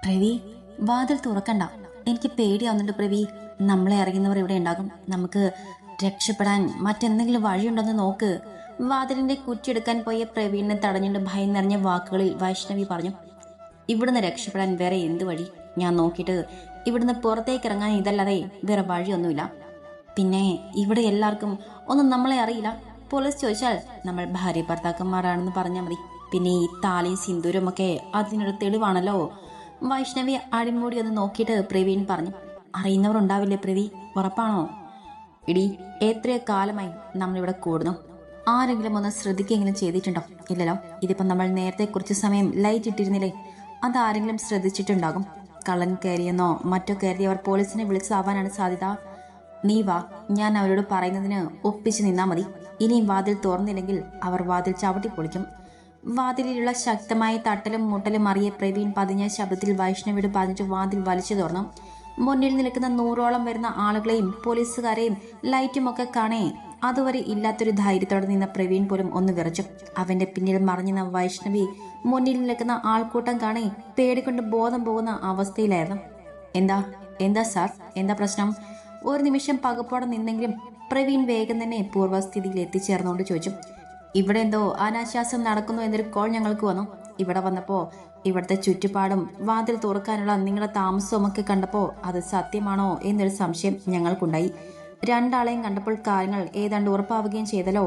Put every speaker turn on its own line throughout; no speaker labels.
പ്രവി, വാതിൽ തുറക്കണ്ട. എനിക്ക് പേടിയാവുന്നുണ്ട് പ്രവി. നമ്മളെ അറിയുന്നവർ ഇവിടെ ഉണ്ടാകും. നമുക്ക് രക്ഷപ്പെടാൻ മറ്റെന്തെങ്കിലും വഴിയുണ്ടെന്ന് നോക്ക്. വാതിലിന്റെ കുറ്റിയെടുക്കാൻ പോയ പ്രവീണിനെ തടഞ്ഞിട്ട് ഭയം നിറഞ്ഞ വാക്കുകളിൽ വൈഷ്ണവി പറഞ്ഞു. ഇവിടുന്ന് രക്ഷപ്പെടാൻ വേറെ എന്ത് വഴി? ഞാൻ നോക്കിയിട്ട് ഇവിടുന്ന് പുറത്തേക്ക് ഇറങ്ങാൻ ഇതല്ലാതെ വേറെ വഴിയൊന്നുമില്ല. പിന്നെ ഇവിടെ എല്ലാവർക്കും ഒന്നും നമ്മളെ അറിയില്ല. പോലീസ് ചോദിച്ചാൽ നമ്മൾ ഭാര്യ ഭർത്താക്കന്മാരാണെന്ന് പറഞ്ഞാൽ മതി. പിന്നെ ഈ താലിയും സിന്ദൂരും ഒക്കെ അതിനൊരു തെളിവാണല്ലോ. വൈഷ്ണവി അടിമൂടി ഒന്ന് നോക്കിയിട്ട് പ്രവീൺ പറഞ്ഞു. അറിയുന്നവർ ഉണ്ടാവില്ലേ പ്രവി? ഉറപ്പാണോ? ഇടി, എത്രയോ കാലമായി നമ്മളിവിടെ കൂടുന്നു. ആരെങ്കിലും ഒന്ന് ശ്രദ്ധിക്കെങ്കിലും ചെയ്തിട്ടുണ്ടോ? ഇല്ലല്ലോ. ഇതിപ്പം നമ്മൾ നേരത്തെ കുറച്ച് സമയം ലൈറ്റ് ഇട്ടിരുന്നില്ലേ? അതാരെങ്കിലും ശ്രദ്ധിച്ചിട്ടുണ്ടാകും. കള്ളൻ കയറിയെന്നോ മറ്റോ കയറിയവർ പോലീസിനെ വിളിച്ചാവാനാണ് സാധ്യത. നീ വാ, ഞാൻ അവരോട് പറയുന്നതിന് ഒപ്പിച്ചു നിന്നാ മതി. ഇനിയും വാതിൽ തുറന്നില്ലെങ്കിൽ അവർ വാതിൽ ചവിട്ടി പൊളിക്കും. വാതിലിലുള്ള ശക്തമായ തട്ടലും മുട്ടലും അറിയ പ്രവീൺ പതിഞ്ഞ ശബ്ദത്തിൽ വൈഷ്ണവിയോട് പറഞ്ഞിട്ട് വാതിൽ വലിച്ചു തുറന്നു. മുന്നിൽ നിൽക്കുന്ന 100ഓളം വരുന്ന ആളുകളെയും പോലീസുകാരെയും ലൈറ്റും ഒക്കെ കാണേ അതുവരെ ഇല്ലാത്തൊരു ധൈര്യത്തോടെ നിന്ന പ്രവീൺ പോലും ഒന്ന് വിറച്ചു. അവന്റെ പിന്നിൽ മറിഞ്ഞുന്ന വൈഷ്ണവി മുന്നിൽ നിൽക്കുന്ന ആൾക്കൂട്ടം കാണേ പേടിക്കൊണ്ട് ബോധം പോകുന്ന അവസ്ഥയിലായിരുന്നു. എന്താ എന്താ സാർ, എന്താ പ്രശ്നം? ഒരു നിമിഷം പകപ്പോടെ നിന്നെങ്കിലും പ്രവീൺ വേഗം തന്നെ പൂർവ്വസ്ഥിതിയിൽ എത്തിച്ചേർന്നുകൊണ്ട് ചോദിച്ചു. ഇവിടെ എന്തോ അനാശാസ്യം നടക്കുന്നു എന്നൊരു കോൾ ഞങ്ങൾക്ക് വന്നു. ഇവിടെ വന്നപ്പോ ഇവിടുത്തെ ചുറ്റുപാടും വാതിൽ തുറക്കാനുള്ള നിങ്ങളുടെ താമസവും ഒക്കെ കണ്ടപ്പോ അത് സത്യമാണോ എന്നൊരു സംശയം ഞങ്ങൾക്കുണ്ടായി. രണ്ടാളെയും കണ്ടപ്പോൾ കാര്യങ്ങൾ ഏതാണ്ട് ഉറപ്പാവുകയും ചെയ്തല്ലോ.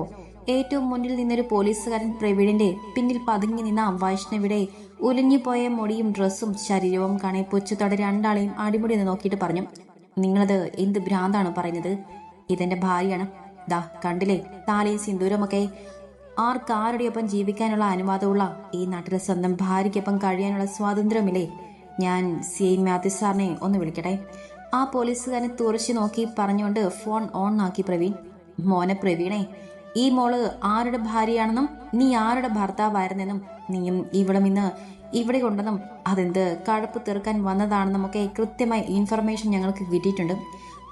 ഏറ്റവും മുന്നിൽ നിന്നൊരു പോലീസുകാരൻ പ്രവീണിന്റെ പിന്നിൽ പതുങ്ങി നിന്ന വൈഷ്ണവിയുടെ ഉലഞ്ഞുപോയ മുടിയും ഡ്രസ്സും ശരീരവും കാണെ പുച്ഛത്തോടെ രണ്ടാളെയും അടിമുടി നോക്കിയിട്ട് പറഞ്ഞു. നിങ്ങളത് എന്ത് ഭ്രാന്താണ് പറയുന്നത്? ഇതെന്റെ ഭാര്യയാണ്. ദാ കണ്ടില്ലേ, താലിയും സിന്ദൂരമൊക്കെ. ആർക്കാരുടെയൊപ്പം ജീവിക്കാനുള്ള അനുവാദമുള്ള ഈ നാട്ടിലെ സ്വന്തം ഭാര്യയ്ക്കൊപ്പം കഴിയാനുള്ള സ്വാതന്ത്ര്യമില്ലേ? ഞാൻ CI മാത്യു സാറിനെ ഒന്ന് വിളിക്കട്ടെ? ആ പോലീസുകാരനെ തുറച്ചു നോക്കി പറഞ്ഞുകൊണ്ട് ഫോൺ ഓൺ ആക്കി പ്രവീൺ. മോനെ പ്രവീണേ, ഈ മോള് ആരുടെ ഭാര്യയാണെന്നും നീ ആരുടെ ഭർത്താവായിരുന്നെന്നും നീയും ഇവളും ഇന്ന് ഇവിടെ ഉണ്ടെന്നും അതെന്ത് കഴപ്പ് തീർക്കാൻ വന്നതാണെന്നുമൊക്കെ കൃത്യമായ ഇൻഫർമേഷൻ ഞങ്ങൾക്ക് കിട്ടിയിട്ടുണ്ട്.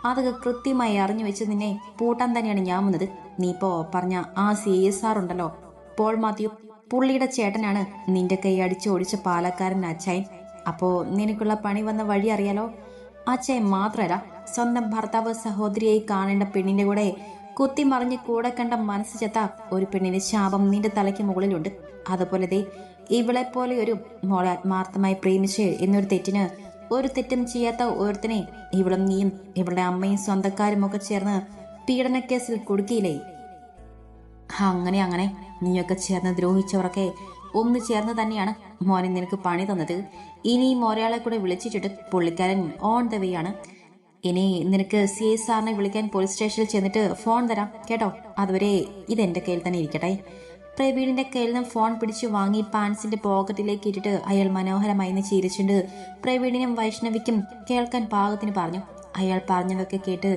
അതൊക്കെ കൃത്യമായി അറിഞ്ഞു വെച്ച് നിന്നെ പൂട്ടാൻ തന്നെയാണ് ഞാൻ വന്നത്. നീ ഇപ്പോ പറഞ്ഞ ആ CSR ഉണ്ടല്ലോ, പോൾ മാത്യു, പുള്ളിയുടെ ചേട്ടനാണ് നിന്റെ കൈ അടിച്ച് ഓടിച്ച പാലക്കാരൻ അച്ചായൻ. അപ്പോ നിനക്കുള്ള പണി വന്ന വഴി അറിയാലോ. അച്ചായൻ മാത്രമല്ല, സ്വന്തം ഭർത്താവ് സഹോദരിയായി കാണേണ്ട പെണ്ണിന്റെ കൂടെ കുത്തിമറിഞ്ഞ് കൂടെ കണ്ട മനസ്സ് ചെത്ത ഒരു പെണ്ണിന്റെ ശാപം നിന്റെ തലയ്ക്ക് മുകളിലുണ്ട്. അതുപോലെ ദേ ഇവളെ പോലെ ഒരു മോളെ ആത്മാർത്ഥമായി പ്രേമിച്ച് എന്നൊരു തെറ്റിന് ഒരു തെറ്റും ചെയ്യാത്ത ഒരുത്തനെ ഇവളും നീയും ഇവളുടെ അമ്മയും സ്വന്തക്കാരും ഒക്കെ ചേർന്ന് പീഡനക്കേസിൽ കുടുക്കിയില്ലേ? അങ്ങനെ നീയൊക്കെ ചേർന്ന് ദ്രോഹിച്ചവരൊക്കെ ഒന്ന് ചേർന്ന് തന്നെയാണ് മോനെ നിനക്ക് പണി തന്നത്. ഇനിയും ഒരാളെ കൂടെ വിളിച്ചിട്ട് പുള്ളിക്കാരൻ ഓൺ ദ വേ ആണ്. ഇനി നിനക്ക് CSRനെ വിളിക്കാൻ പോലീസ് സ്റ്റേഷനിൽ ചെന്നിട്ട് ഫോൺ തരാം കേട്ടോ. അതുവരെ ഇതെന്റെ കയ്യിൽ തന്നെ ഇരിക്കട്ടെ. പ്രവീണിന്റെ കയ്യിൽ നിന്ന് ഫോൺ പിടിച്ചു വാങ്ങി പാൻസിന്റെ പോക്കറ്റിലേക്ക് ഇട്ടിട്ട് അയാൾ മനോഹരമായി ചിരിച്ചുണ്ട് പ്രവീണിനും വൈഷ്ണവിക്കും കേൾക്കാൻ പാകത്തിന് പറഞ്ഞു. അയാൾ പറഞ്ഞതൊക്കെ കേട്ട്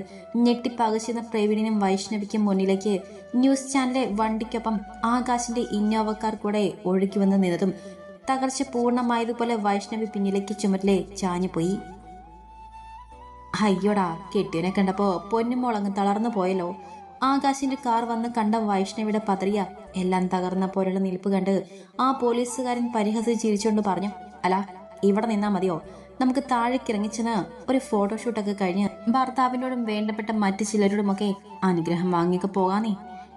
ഞെട്ടിപ്പകച്ചുന്ന പ്രവീണിനും വൈഷ്ണവിക്കും മുന്നിലേക്ക് ന്യൂസ് ചാനലിലെ വണ്ടിക്കൊപ്പം ആകാശിന്റെ ഇന്നോവക്കാർ കൂടെ ഒഴുകി വന്ന് നിന്നതും തകർച്ച പൂർണ്ണമായതുപോലെ വൈഷ്ണവി പിന്നിലേക്ക് ചുമരിലെ ചാഞ്ഞുപോയി. അയ്യോടാ, കെട്ടിയനെ കണ്ടപ്പോ പൊന്നുമോളങ്ങ് തളർന്നു പോയല്ലോ. ആകാശിന്റെ കാർ വന്ന് കണ്ട വൈഷ്ണവിയുടെ പതറിയ എല്ലാം തകർന്ന പോലുള്ള നിൽപ്പ് കണ്ട് ആ പോലീസുകാരൻ പരിഹസിച്ച് ചിരിച്ചുകൊണ്ട് പറഞ്ഞു. അല്ല, ഇവിടെ നിന്നാ മതിയോ? നമുക്ക് താഴേക്കിറങ്ങിച്ചെന്ന് ഒരു ഫോട്ടോഷൂട്ടൊക്കെ കഴിഞ്ഞ് ഭർത്താവിനോടും വേണ്ടപ്പെട്ട മറ്റു ചിലരോടുമൊക്കെ അനുഗ്രഹം വാങ്ങിയൊക്കെ പോകാന്നേ.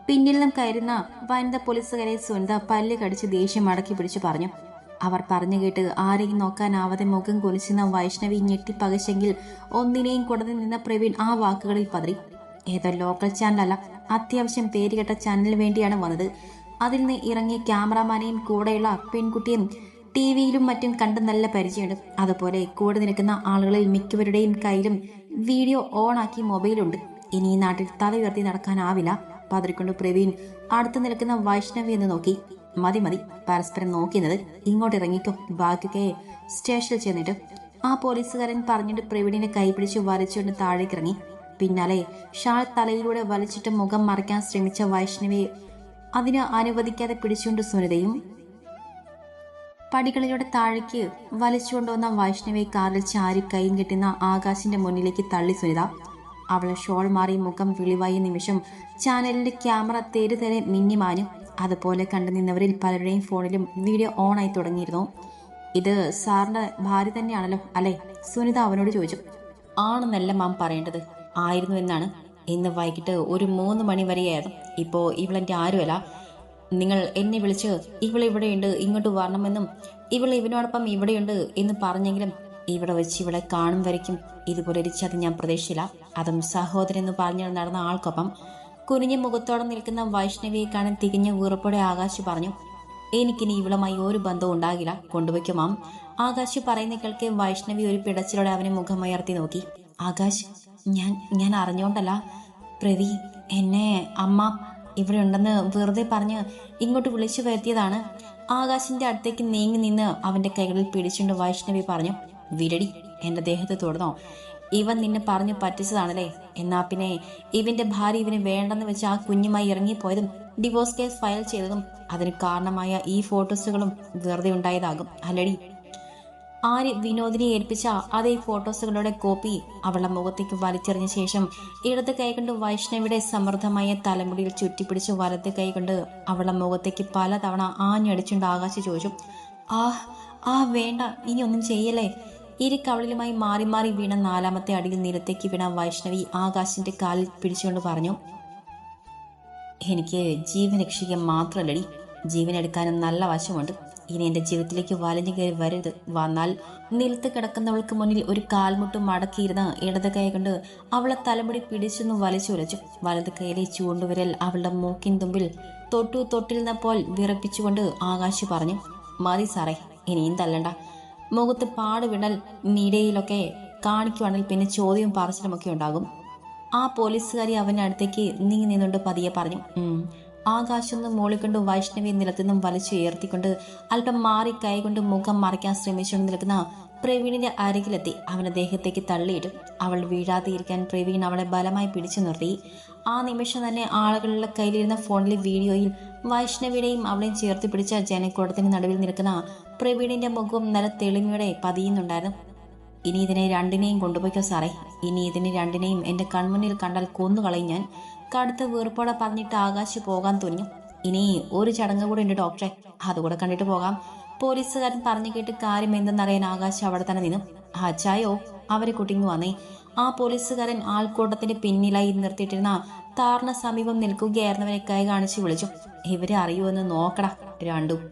പിന്നിൽ നിന്നും കയറുന്ന വനിത പോലീസുകാരെ സുനിത പല്ല് കടിച്ച് ദേഷ്യം അടക്കി പിടിച്ചു പറഞ്ഞു. അവർ പറഞ്ഞു കേട്ട് ആരെയും നോക്കാനാവാതെ മുഖം കുലിച്ചുന്ന വൈഷ്ണവി ഞെട്ടിപ്പകച്ചെങ്കിൽ ഒന്നിനെയും കൂടാതെ നിന്ന പ്രവീൺ ആ വാക്കുകളിൽ പതറി. ഏതോ ലോക്കൽ ചാനലല്ല, അത്യാവശ്യം പേരുകെട്ട ചാനലിന് വേണ്ടിയാണ് വന്നത്. അതിൽ നിന്ന് ഇറങ്ങിയ ക്യാമറാമാനെയും കൂടെയുള്ള പെൺകുട്ടിയും TV-യിലും മറ്റും കണ്ട് നല്ല പരിചയമുണ്ട്. അതുപോലെ കൂടെ നിൽക്കുന്ന ആളുകളിൽ മിക്കവരുടെയും കയ്യിലും വീഡിയോ ഓൺ ആക്കി മൊബൈലുണ്ട്. ഇനി ഈ നാട്ടിൽ തല ഉയർത്തി നടക്കാനാവില്ല. പതറിക്കൊണ്ട് പ്രവീൺ അടുത്ത് നിൽക്കുന്ന വൈഷ്ണവി എന്ന് നോക്കി. മതി പരസ്പരം നോക്കുന്നത്, ഇങ്ങോട്ട് ഇറങ്ങിക്കോ, ബാക്കിയൊക്കെ സ്റ്റേഷനിൽ ചെന്നിട്ട്. ആ പോലീസുകാരൻ പറഞ്ഞിട്ട് പ്രവീണിനെ കൈപിടിച്ച് വലിച്ചുകൊണ്ട് താഴേക്കിറങ്ങി. പിന്നാലെ ഷാൾ തലയിലൂടെ വലിച്ചിട്ട് മുഖം മറയ്ക്കാൻ ശ്രമിച്ച വൈഷ്ണവിയെ അതിന് അനുവദിക്കാതെ പിടിച്ചുകൊണ്ട് സുനിതയും പടികളിലൂടെ താഴേക്ക് വലിച്ചുകൊണ്ടുവന്ന വൈഷ്ണവിയെ കാറിൽ ചാരി കൈയും കെട്ടുന്ന ആകാശിന്റെ മുന്നിലേക്ക് തള്ളി സുനിത. അവളെ ഷോൾ മാറി മുഖം വിളിവായ നിമിഷം ചാനലിന്റെ ക്യാമറ തേരുതരെ മിന്നിമാഞ്ഞു. അതുപോലെ കണ്ടു നിന്നവരിൽ പലരുടെയും ഫോണിലും വീഡിയോ ഓൺ ആയി തുടങ്ങിയിരുന്നു. ഇത് സാറിന്റെ ഭാര്യ തന്നെയാണല്ലോ അല്ലേ? സുനിത അവനോട് ചോദിച്ചു. ആണെന്നല്ല മാം പറയേണ്ടത്, ആയിരുന്നു എന്നാണ്. ഇന്ന് വൈകിട്ട് ഒരു 3 മണി വരെയായിരുന്നു. ഇപ്പോൾ ഇവളെൻ്റെ ആരുമല്ല. നിങ്ങൾ എന്നെ വിളിച്ച് ഇവളിവിടെയുണ്ട്, ഇങ്ങോട്ട് വരണമെന്നും ഇവൾ ഇവനോടൊപ്പം ഇവിടെയുണ്ട് എന്ന് പറഞ്ഞെങ്കിലും ഇവിടെ വെച്ച് ഇവളെ കാണും വരയ്ക്കും ഇതുപോലെ ഒരു ചതി ഞാൻ പ്രതീക്ഷിച്ചില്ല. അതും സഹോദരൻ എന്ന് പറഞ്ഞ് നടന്ന ആൾക്കൊപ്പം. കുനിഞ്ഞ മുഖത്തോടെ നിൽക്കുന്ന വൈഷ്ണവിയെ കാണാൻ തികഞ്ഞ ഉറപ്പോടെ ആകാശ് പറഞ്ഞു. എനിക്കിനി ഇവളുമായി ഒരു ബന്ധവും ഉണ്ടാകില്ല, കൊണ്ടുവയ്ക്കുമാം. ആകാശ് പറയുന്ന കേൾക്കെ വൈഷ്ണവി ഒരു പിടച്ചിലോടെ അവനെ മുഖമുയർത്തി നോക്കി. ആകാശ്, ഞാൻ അറിഞ്ഞോണ്ടല്ല. പ്രവി എന്നെ അമ്മ ഇവിടെ ഉണ്ടെന്ന് വെറുതെ പറഞ്ഞ് ഇങ്ങോട്ട് വിളിച്ചു വരുത്തിയതാണ്. ആകാശിന്റെ അടുത്തേക്ക് നീങ്ങി നിന്ന് അവന്റെ കൈകളിൽ പിടിച്ചുകൊണ്ട് വൈഷ്ണവി പറഞ്ഞു. വിരടി, എന്റെ ദേഹത്ത് തൊടുന്നോ? ഇവൻ നിന്നെ പറഞ്ഞു പറ്റിച്ചതാണല്ലേ? എന്നാ പിന്നെ ഇവന്റെ ഭാര്യ ഇവന് വേണ്ടെന്ന് വെച്ച് ആ കുഞ്ഞുമായി ഇറങ്ങിപ്പോയതും ഡിവോഴ്സ് കേസ് ഫയൽ ചെയ്തതും അതിന് കാരണമായ ഈ ഫോട്ടോസുകളും വെറുതെ ഉണ്ടായതാകും അല്ലടി? ആര്യ വിനോദിനെ ഏൽപ്പിച്ച അതേ ഫോട്ടോസുകളുടെ കോപ്പി അവളുടെ മുഖത്തേക്ക് വലിച്ചെറിഞ്ഞ ശേഷം ഇടത് കൈകൊണ്ട് വൈഷ്ണവിയുടെ സമൃദ്ധമായ തലമുടിയിൽ ചുറ്റിപ്പിടിച്ച് വലത് കൈകൊണ്ട് അവളുടെ മുഖത്തേക്ക് പലതവണ ആഞ്ഞടിച്ചുകൊണ്ട് ആകാശ് ചോദിച്ചു. വേണ്ട, ഇനി ഒന്നും ചെയ്യല്ലേ. ഇരു കവളിലുമായി മാറി മാറി വീണ 4ാമത്തെ അടിയിൽ നിലത്തേക്ക് വീണ വൈഷ്ണവി ആകാശിന്റെ കാലിൽ പിടിച്ചുകൊണ്ട് പറഞ്ഞു. എനിക്ക് ജീവൻ രക്ഷിക്കാൻ മാത്രമല്ലടി, ജീവൻ എടുക്കാനും നല്ല വശമുണ്ട്. ഇനി എന്റെ ജീവിതത്തിലേക്ക് വലിഞ്ഞു കയറി വരരുത്. വന്നാൽ നിലത്ത് കിടക്കുന്നവൾക്ക് മുന്നിൽ ഒരു കാൽമുട്ടും മടക്കിയിരുന്ന് ഇടത് കൈ കൊണ്ട് അവളെ തലമുടി പിടിച്ചൊന്ന് വലിച്ചുലച്ചു. വലത് കൈയിലെ ചൂണ്ടുവിരൽ അവളുടെ മൂക്കിൻ തുമ്പിൽ തൊട്ടിരുന്നപ്പോൾ വിറപ്പിച്ചുകൊണ്ട് ആകാശ് പറഞ്ഞു. മതി സാറേ, ഇനിയും തല്ലണ്ട. മുഖത്ത് പാടുവിടൽ മീഡിയയിലൊക്കെ കാണിക്കുവാണെങ്കിൽ പിന്നെ ചോദ്യവും പറച്ചിലുമൊക്കെ ഉണ്ടാകും. ആ പോലീസുകാരി അവൻ്റെ അടുത്തേക്ക് നീങ്ങി നിന്നുകൊണ്ട് പതിയെ പറഞ്ഞു. ആകാശൊന്ന് മോളിക്കൊണ്ട് വൈഷ്ണവിയെ നിലത്തുനിന്നും വലിച്ചുയർത്തിക്കൊണ്ട് അല്പം മാറി കൈകൊണ്ട് മുഖം മറയ്ക്കാൻ ശ്രമിച്ചുകൊണ്ട് നിൽക്കുന്ന പ്രവീണിന്റെ അരികിലെത്തി അവന്റെ ദേഹത്തേക്ക് തള്ളിയിട്ടു. അവൾ വീഴാതെ ഇരിക്കാൻ പ്രവീൺ അവളെ ബലമായി പിടിച്ചു നിർത്തി. ആ നിമിഷം തന്നെ ആളുകളുടെ കയ്യിലിരുന്ന ഫോണിലെ വീഡിയോയിൽ വൈഷ്ണവിയുടെയും അവളെയും ചേർത്ത് പിടിച്ച ജനക്കൂട്ടത്തിന് നടുവിൽ നിൽക്കുന്ന പ്രവീണിന്റെ മുഖവും നല്ല തെളിമയോടെ പതിയുന്നുണ്ടായിരുന്നു. ഇനി ഇതിനെ രണ്ടിനെയും കൊണ്ടുപോയിക്കോ സാറേ. ഇനി ഇതിനെ രണ്ടിനെയും എന്റെ കൺമുന്നിൽ കണ്ടാൽ കൊന്നുകളയും ഞാൻ. കടുത്ത വീർപ്പോടെ പറഞ്ഞിട്ട് ആകാശ് പോകാൻ തുനിഞ്ഞു. ഇനി ഒരു ചടങ്ങ് കൂടെ ഉണ്ട് ഡോക്ടറെ, അതുകൂടെ കണ്ടിട്ട് പോകാം. പോലീസുകാരൻ പറഞ്ഞു കേട്ട് കാര്യം എന്തെന്നറിയാൻ ആകാശ് അവിടെ തന്നെ നിന്നു. അച്ചായോ, അവരെ കുട്ടിങ്ങു വന്നേ. ആ പോലീസുകാരൻ ആൾക്കൂട്ടത്തിന്റെ പിന്നിലായി നിർത്തിയിട്ടിരുന്ന താറിന് സമീപം നിൽക്കുകയായിരുന്നവരെ കൈ കാണിച്ച് വിളിച്ചു. ഇവരെ അറിയുമെന്ന് നോക്കടാ രണ്ടും.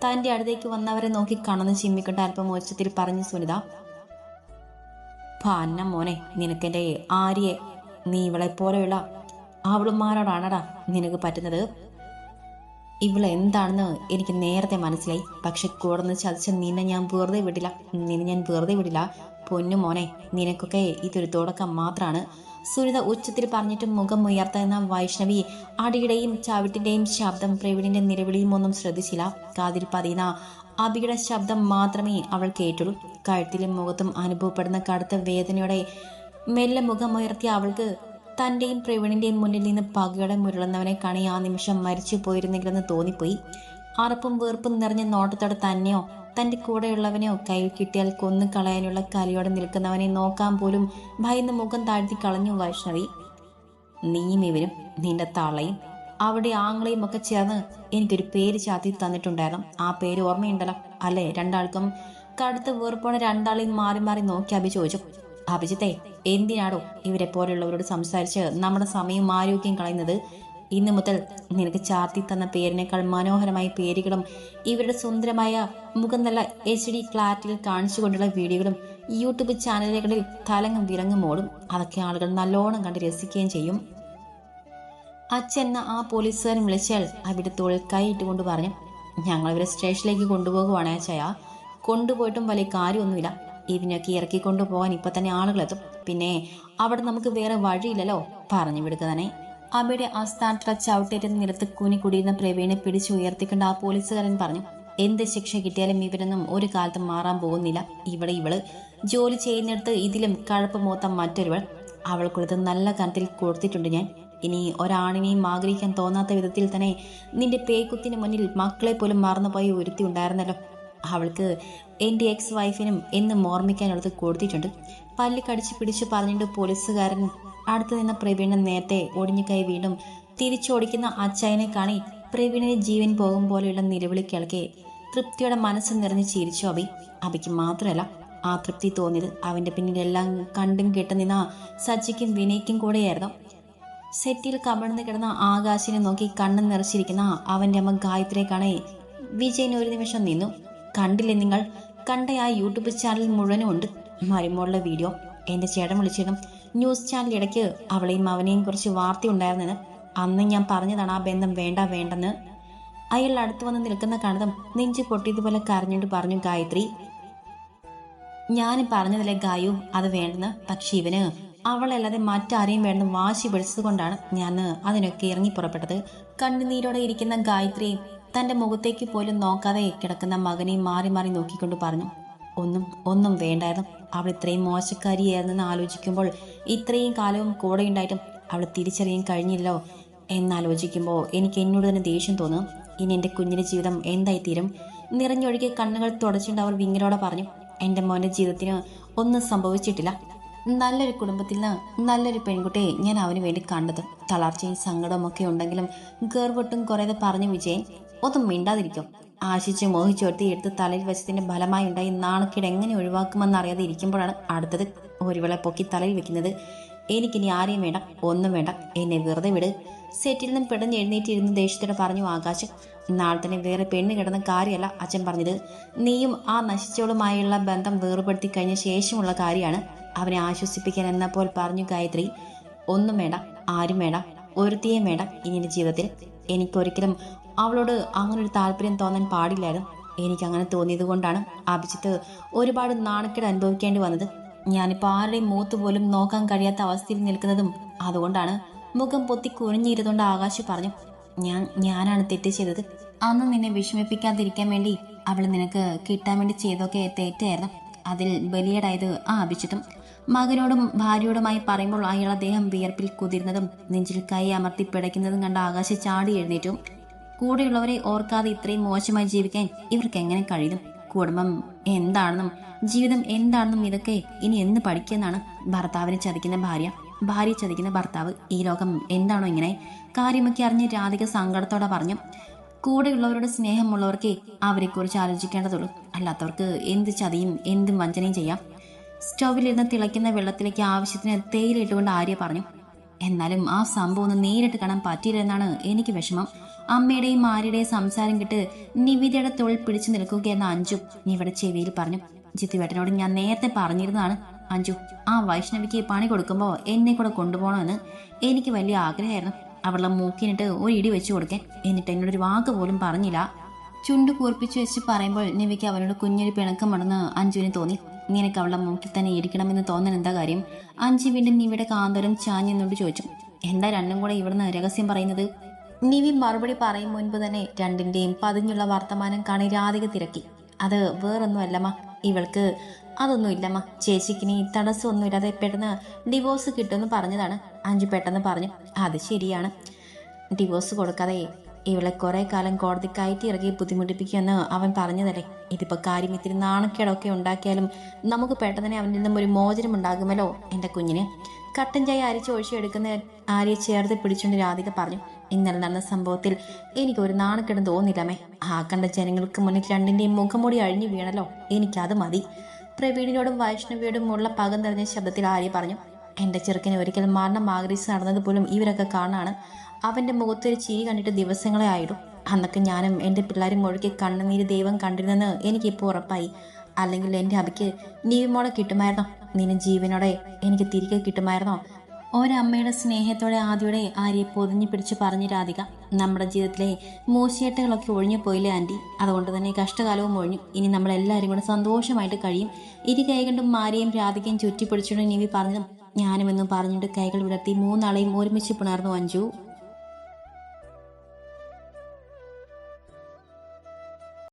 തന്റെ അടുത്തേക്ക് വന്നവരെ നോക്കി കണന്ന് ചിമ്മിക്കൊണ്ട് അല്പം ഉച്ചത്തിൽ പറഞ്ഞു സുനിത. പാന്ന മോനെ, നിനക്കെന്റെ ആര്യയെ, നീ ഇവളെ പോലെയുള്ള അവളുമാരോടാണടാ നിനക്ക് പറ്റുന്നത്. ഇവളെന്താണെന്ന് എനിക്ക് നേരത്തെ മനസ്സിലായി. പക്ഷെ കൂടന്ന് ചതിച്ച നിന്നെ ഞാൻ വെറുതെ വിടില്ല. പൊന്നു മോനെ, നിനക്കൊക്കെ ഇതൊരു തുടക്കം മാത്രമാണ്. സുനിത ഉച്ചത്തിൽ പറഞ്ഞിട്ട് മുഖം ഉയർത്തുന്ന വൈഷ്ണവി അടിയുടെയും ചവിട്ടിന്റെയും ശബ്ദം പ്രവീണിന്റെ നിലവിളിയും ഒന്നും ശ്രദ്ധിച്ചില്ല. കാതിൽ പതിയുന്ന അബിയുടെ ശബ്ദം മാത്രമേ അവൾ കേട്ടുള്ളൂ. കഴുത്തിലും മുഖത്തും അനുഭവപ്പെടുന്ന കടുത്ത വേദനയോടെ മെല്ലെ മുഖമുയർത്തിയ അവൾക്ക് തന്റെയും പ്രവീണിന്റെയും മുന്നിൽ നിന്ന് പകയുടെ മുരളുന്നവനെ കാണി ആ നിമിഷം മരിച്ചു പോയിരുന്നെങ്കിലെന്ന് തോന്നിപ്പോയി. അറപ്പും വീർപ്പും നിറഞ്ഞ നോട്ടത്തോടെ തന്നെയോ തന്റെ കൂടെയുള്ളവനെയോ കയ്യിൽ കിട്ടിയാൽ കൊന്നു കളയാനുള്ള കലിയോടെ നിൽക്കുന്നവനെ നോക്കാൻ പോലും ഭയന്ന് മുഖം താഴ്ത്തി കളഞ്ഞു വൈഷ്ണവി. നീയും ഇവരും നിന്റെ തള്ളയും അവിടെ ആങ്ങളെയും ഒക്കെ ചേർന്ന് എനിക്കൊരു പേര് ചാത്തി തന്നിട്ടുണ്ടായിരുന്നു. ആ പേര് ഓർമ്മയുണ്ടല്ലോ അല്ലേ രണ്ടാൾക്കും? കടുത്ത വീർപ്പോടെ രണ്ടാളെയും മാറി മാറി നോക്കി അഭി ചോദിച്ചു. അഭിജിത്തെ, എന്തിനാടോ ഇവരെ പോലുള്ളവരോട് സംസാരിച്ച് നമ്മുടെ സമയവും ആരോഗ്യം കളയുന്നത്? ഇന്നു മുതൽ നിനക്ക് ചാർത്തി തന്ന പേരിനേക്കാൾ മനോഹരമായ പേരുകളും ഇവരുടെ സുന്ദരമായ മുഖം നല്ല HD ക്ലാരിറ്റിയിൽ കാണിച്ചുകൊണ്ടുള്ള വീഡിയോകളും യൂട്യൂബ് ചാനലുകളിൽ തലങ്ങും വിലങ്ങും ഓടും. അതൊക്കെ ആളുകൾ നല്ലോണം കണ്ട് രസിക്കുകയും ചെയ്യും. അച്ഛൻ ആ പോലീസുകാരൻ വിളിച്ചാൽ അവിടെ തോളിൽ കൈയിട്ടുകൊണ്ട് പറഞ്ഞു. ഞങ്ങളിവരെ സ്റ്റേഷനിലേക്ക് കൊണ്ടുപോകുവാണ് അച്ഛയ. കൊണ്ടുപോയിട്ടും വലിയ കാര്യമൊന്നുമില്ല. ഇതിനൊക്കെ ഇറക്കിക്കൊണ്ടു പോകാൻ ഇപ്പൊ തന്നെ ആളുകളെത്തും. പിന്നെ അവിടെ നമുക്ക് വേറെ വഴിയില്ലല്ലോ, പറഞ്ഞു വിടുക തന്നെ. അബിയുടെ ആസ്ഥാനത്തുള്ള ചവിട്ടേറ്റ് നിലത്ത് കൂനി കുടിയുന്ന പ്രവീണെ പിടിച്ചു ഉയർത്തിക്കൊണ്ട് ആ പോലീസുകാരൻ പറഞ്ഞു. എന്ത് ശിക്ഷ കിട്ടിയാലും ഇവരൊന്നും ഒരു കാലത്തും മാറാൻ പോകുന്നില്ല. ഇവള് ജോലി ചെയ്യുന്നിടത്ത് ഇതിലും കഴപ്പ് മൂത്ത മറ്റൊരുവൾ. അവൾക്കുള്ളത് നല്ല കനത്തിൽ കൊടുത്തിട്ടുണ്ട് ഞാൻ. ഇനി ഒരാണിനെയും ആഗ്രഹിക്കാൻ തോന്നാത്ത വിധത്തിൽ തന്നെ നിന്റെ പേക്കുത്തിന് മുന്നിൽ മക്കളെ പോലും മറന്നുപോയി ഒരുത്തി ഉണ്ടായിരുന്നല്ലോ. അവൾക്ക് എൻ്റെ എക്സ് വൈഫിനും എന്നും ഓർമ്മിക്കാനുള്ളത് കൊടുത്തിട്ടുണ്ട്. പല്ലി കടിച്ച് പിടിച്ച് പറഞ്ഞിട്ട് പോലീസുകാരൻ അടുത്ത് നിന്ന പ്രവീണിനെ നേരത്തെ ഒടിഞ്ഞു കൈ വീണ്ടും തിരിച്ചോടിക്കുന്ന അച്ചായനെ കാണി പ്രവീണിന് ജീവൻ പോകും പോലെയുള്ള നിലവിളി കേൾക്കെ തൃപ്തിയുടെ മനസ്സ് നിറഞ്ഞ് ചിരിച്ചു അഭി. അഭിക്ക് മാത്രമല്ല ആ തൃപ്തി തോന്നിയത് അവൻ്റെ പിന്നിലെല്ലാം കണ്ടും കേട്ട് നിന്ന സച്ചിക്കും വിനയ്ക്കും കൂടെയായിരുന്നു. സെറ്റിൽ കമഴ്ന്ന് കിടന്ന ആകാശിനെ നോക്കി കണ്ണു നിറച്ചിരിക്കുന്ന അവൻ്റെ അമ്മ ഗായത്രിയെ വിജയൻ ഒരു നിമിഷം നിന്നു. കണ്ടില്ലേ നിങ്ങൾ? കണ്ട ആ യൂട്യൂബ് ചാനൽ മുഴുവനും ഉണ്ട് മരുമോളുടെ വീഡിയോ. എൻ്റെ ചേട്ടൻ വിളിച്ചിരുന്നു. ന്യൂസ് ചാനൽ ഇടയ്ക്ക് അവളെയും അവനെയും കുറിച്ച് വാർത്ത ഉണ്ടായിരുന്നെന്ന്. അന്ന് ഞാൻ പറഞ്ഞതാണ് ആ ബന്ധം വേണ്ടെന്ന്. അയാൾ അടുത്ത് വന്ന് നിൽക്കുന്ന കണ്ടതും നെഞ്ചു പൊട്ടിയതുപോലെ കരഞ്ഞിട്ട് പറഞ്ഞു ഗായത്രി. ഞാൻ പറഞ്ഞതല്ലേ ഗായു അത് വേണ്ടെന്ന്. പക്ഷെ ഇവന് അവളല്ലാതെ മറ്റാരെയും വേണ്ടെന്ന് വാശി പിടിച്ചത് കൊണ്ടാണ് ഞാൻ അതിനൊക്കെ ഇറങ്ങി പുറപ്പെട്ടത്. കണ്ണുനീരോടെ ഇരിക്കുന്ന ഗായത്രി തൻ്റെ മുഖത്തേക്ക് പോലും നോക്കാതെ കിടക്കുന്ന മകനെയും മാറി മാറി നോക്കിക്കൊണ്ട് പറഞ്ഞു, ഒന്നും വേണ്ടായിരുന്നു. അവൾ ഇത്രയും മോശക്കാരിയായിരുന്നെന്ന് ആലോചിക്കുമ്പോൾ ഇത്രയും കാലവും കൂടെ ഉണ്ടായിട്ടും അവൾ തിരിച്ചറിയാൻ കഴിഞ്ഞില്ലോ എന്നാലോചിക്കുമ്പോൾ എനിക്ക് എന്നോട് തന്നെ ദേഷ്യം തോന്നും. ഇനി എൻ്റെ കുഞ്ഞിൻ്റെ ജീവിതം എന്തായി തീരും? നിറഞ്ഞൊഴുകിയ കണ്ണുകൾ തുടച്ചിട്ട് അവർ വിങ്ങലോടെ പറഞ്ഞു, എൻ്റെ മോൻ്റെ ജീവിതത്തിന് ഒന്നും സംഭവിച്ചിട്ടില്ല. നല്ലൊരു കുടുംബത്തിൽ നിന്ന് നല്ലൊരു പെൺകുട്ടിയെ ഞാൻ അവന് വേണ്ടി കണ്ടത്. തളർച്ചയും സങ്കടമൊക്കെ ഉണ്ടെങ്കിലും ഗർവൊട്ടും കുറേത് പറഞ്ഞു വിജയൻ. ഒന്നും മിണ്ടാതിരിക്കും. ആശിച്ച് മോഹിച്ചോർത്തി എടുത്ത് തലയിൽ വെച്ചതിൻ്റെ ഫലമായി ഉണ്ടായി നാണക്കേട് എങ്ങനെ ഒഴിവാക്കുമെന്നറിയാതെ ഇരിക്കുമ്പോഴാണ് അടുത്തത് ഒരുവേളെ പൊക്കി തലയിൽ വെക്കുന്നത്. എനിക്കിനി ആരെയും വേണ്ട, ഒന്നും വേണ്ട, എന്നെ വെറുതെ വിട്. സെറ്റിൽ നിന്നും പിടഞ്ഞ് എഴുന്നേറ്റിരുന്ന് ദേഷ്യത്തോടെ പറഞ്ഞു ആകാശ്. നാളെ തന്നെ വേറെ പെണ്ണ് കിടന്ന കാര്യമല്ല അച്ഛൻ പറഞ്ഞത്. നീയും ആ നശിച്ചവളുമായുള്ള ബന്ധം വേർപെടുത്തി കഴിഞ്ഞ ശേഷമുള്ള കാര്യമാണ്. അവനെ ആശ്വസിപ്പിക്കാൻ എന്നപ്പോൾ പറഞ്ഞു ഗായത്രി. ഒന്നും വേണ്ട, ആരും വേണ്ട, ഒരുത്തിയും വേണ്ട ഇനി എൻ്റെ ജീവിതത്തിൽ. എനിക്കൊരിക്കലും അവളോട് അങ്ങനൊരു താല്പര്യം തോന്നാൻ പാടില്ലായിരുന്നു. എനിക്കങ്ങനെ തോന്നിയത് കൊണ്ടാണ് അഭിജിത്ത് ഒരുപാട് നാണക്കേട് അനുഭവിക്കേണ്ടി വന്നത്. ഞാനിപ്പോൾ ആരുടെയും മൂത്ത് പോലും നോക്കാൻ കഴിയാത്ത അവസ്ഥയിൽ നിൽക്കുന്നതും അതുകൊണ്ടാണ്. മുഖം പൊത്തി കുനിഞ്ഞിരുന്നുകൊണ്ട് ആകാശ് പറഞ്ഞു, ഞാനാണ് തെറ്റ് ചെയ്തത്. അന്ന് നിന്നെ വിഷമിപ്പിക്കാതിരിക്കാൻ വേണ്ടി അവൾ നിനക്ക് കിട്ടാൻ വേണ്ടി ചെയ്തൊക്കെ തെറ്റായിരുന്നു. അതിൽ ബലിയേടായത് ആ അഭിജിത്തും. മകനോടും ഭാര്യയോടുമായി പറയുമ്പോൾ അയാൾ അദ്ദേഹം വിയർപ്പിൽ കുതിരുന്നതും നെഞ്ചിൽ കൈ അമർത്തി പിടയ്ക്കുന്നതും കണ്ട ആകാശ് ചാടി എഴുന്നേറ്റു. കൂടെയുള്ളവരെ ഓർക്കാതെ ഇത്രയും മോശമായി ജീവിക്കാൻ ഇവർക്ക് എങ്ങനെ കഴിയും? കുടുംബം എന്താണെന്നും ജീവിതം എന്താണെന്നും ഇതൊക്കെ ഇനി എന്ന് പഠിക്കുമെന്നാണ്. ഭർത്താവിനെ ചതിക്കുന്ന ഭാര്യ ചതിക്കുന്ന ഭർത്താവ്. ഈ ലോകം എന്താണോ ഇങ്ങനെ? കാര്യമൊക്കെ അറിഞ്ഞ് രാധിക സങ്കടത്തോടെ പറഞ്ഞു. കൂടെയുള്ളവരുടെ സ്നേഹമുള്ളവർക്ക് അവരെക്കുറിച്ച് ആലോചിക്കേണ്ടതുള്ളൂ. അല്ലാത്തവർക്ക് എന്ത് ചതിയും എന്ത് വഞ്ചനയും ചെയ്യാം. സ്റ്റൗവിലിരുന്ന് തിളയ്ക്കുന്ന വെള്ളത്തിലേക്ക് ആവശ്യത്തിന് തേയിലിട്ടുകൊണ്ട് ആര്യ പറഞ്ഞു. എന്നാലും ആ സംഭവം ഒന്ന് നേരിട്ട് കാണാൻ പറ്റിയില്ലെന്നാണ് എനിക്ക് വിഷമം. അമ്മയുടെയും ആര്യയുടെയും സംസാരം കേട്ട് നിവിതയുടെ തൊഴിൽ പിടിച്ചു നിൽക്കുകയെന്ന അഞ്ജു ഇവിടെ ചെവിയിൽ പറഞ്ഞു. ജിത്തുവേട്ടനോട് ഞാൻ നേരത്തെ പറഞ്ഞിരുന്നതാണ് അഞ്ജു, ആ വൈഷ്ണവിക്ക് പണി കൊടുക്കുമ്പോൾ എന്നെ കൂടെ കൊണ്ടുപോകണമെന്ന്. എനിക്ക് വലിയ ആഗ്രഹമായിരുന്നു അവളുടെ മൂക്കിനിട്ട് ഒരു ഇടി വെച്ചു കൊടുക്കാൻ. എന്നിട്ട് എന്നോടൊരു വാക്ക് പോലും പറഞ്ഞില്ല. ചുണ്ട് കൂർപ്പിച്ചു വെച്ച് പറയുമ്പോൾ നിവിക്ക് അവനോട് കുഞ്ഞൊരു പിണക്കമുണ്ടെന്ന് അഞ്ജുവിന് തോന്നി. നിനക്ക് അവളുടെ മൂക്കിൽ തന്നെ ഇരിക്കണമെന്ന് തോന്നാൻ എന്താ കാര്യം? അഞ്ജു വീണ്ടും നിവിയുടെ കാന്തരം ചാഞ്ഞെന്നോട് ചോദിച്ചു. എന്താ രണ്ടും കൂടെ ഇവിടുന്ന് രഹസ്യം പറയുന്നത്? നിവി മറുപടി പറയും മുൻപ് തന്നെ രണ്ടിന്റെയും പതിഞ്ഞുള്ള വർത്തമാനം കാണി രാധിക തിരക്കി. അത് വേറൊന്നും അല്ലമ്മ, ഇവൾക്ക് അതൊന്നും ഇല്ലമ്മ. ചേച്ചിക്കിനി തടസ്സമൊന്നുമില്ലാതെ പെട്ടെന്ന് ഡിവോഴ്സ് കിട്ടുമെന്ന് പറഞ്ഞതാണ്. അഞ്ജു പെട്ടെന്ന് പറഞ്ഞു. അത് ശരിയാണ്, ഡിവോഴ്സ് കൊടുക്കാതെ ഇവളെ കുറെ കാലം കോടതി കയറ്റി ഇറക്കി ബുദ്ധിമുട്ടിപ്പിക്കുമെന്ന് അവൻ പറഞ്ഞതല്ലേ. ഇതിപ്പോൾ കാര്യം ഇത്തിരി നാണക്കേടൊക്കെ ഉണ്ടാക്കിയാലും നമുക്ക് പെട്ടെന്ന് അവനിൽ നിന്നും ഒരു മോചനം ഉണ്ടാകുമല്ലോ എൻ്റെ കുഞ്ഞിന്. കട്ടൻ ചായ അരിച്ച് ഒഴിച്ചെടുക്കുന്ന ആര്യയെ ചേർത്ത് പിടിച്ചുകൊണ്ട് രാധിക പറഞ്ഞു. ഇന്നലെ നടന്ന സംഭവത്തിൽ എനിക്കൊരു നാണക്കേടും തോന്നില്ലമ്മേ. ആ കണ്ട ജനങ്ങൾക്ക് മുന്നിൽ രണ്ടിൻ്റെയും മുഖംമൂടി അഴിഞ്ഞു വീണല്ലോ, എനിക്കത് മതി. പ്രവീണിനോടും വൈഷ്ണവിയോടും ഉള്ള പകം നിറഞ്ഞ ശബ്ദത്തിൽ ആര്യ പറഞ്ഞു. എൻ്റെ ചെറുക്കന് ഒരിക്കൽ മരണം ആഗ്രഹിച്ച് നടന്നത് പോലും ഇവരൊക്കെ കാണാണ്. അവൻ്റെ മുഖത്തൊരു ചിരി കണ്ടിട്ട് ദിവസങ്ങളെ ആയിടും. അന്നൊക്കെ ഞാനും എൻ്റെ പിള്ളേരും ഒഴുകി കണ്ണുനീര് ദൈവം കണ്ടിരുന്നെന്ന് എനിക്കിപ്പോൾ ഉറപ്പായി. അല്ലെങ്കിൽ എൻ്റെ അബിക്ക് നീവിമോളെ കിട്ടുമായിരുന്നോ? നിന്നെ ജീവനോടെ എനിക്ക് തിരികെ കിട്ടുമായിരുന്നോ? ഒരമ്മയുടെ സ്നേഹത്തോടെ ആദ്യയോടെ ആര്യയെ പൊതിഞ്ഞു പിടിച്ച് പറഞ്ഞു രാധിക. നമ്മുടെ ജീവിതത്തിലെ മൂശിയേട്ടകളൊക്കെ ഒഴിഞ്ഞു പോയില്ലേ ആൻറ്റി, അതുകൊണ്ട് തന്നെ കഷ്ടകാലവും ഒഴിഞ്ഞു. ഇനി നമ്മളെല്ലാവരും കൂടെ സന്തോഷമായിട്ട് കഴിയും. ഇരു കൈകൊണ്ടും ആര്യയും രാധികയും ചുറ്റിപ്പിടിച്ചുകൊണ്ട് നിവി പറഞ്ഞതും ഞാനുമെന്നും പറഞ്ഞിട്ട് കൈകൾ വിടർത്തി മൂന്നാളെയും ഒരുമിച്ച് പിണർന്നു അഞ്ജു.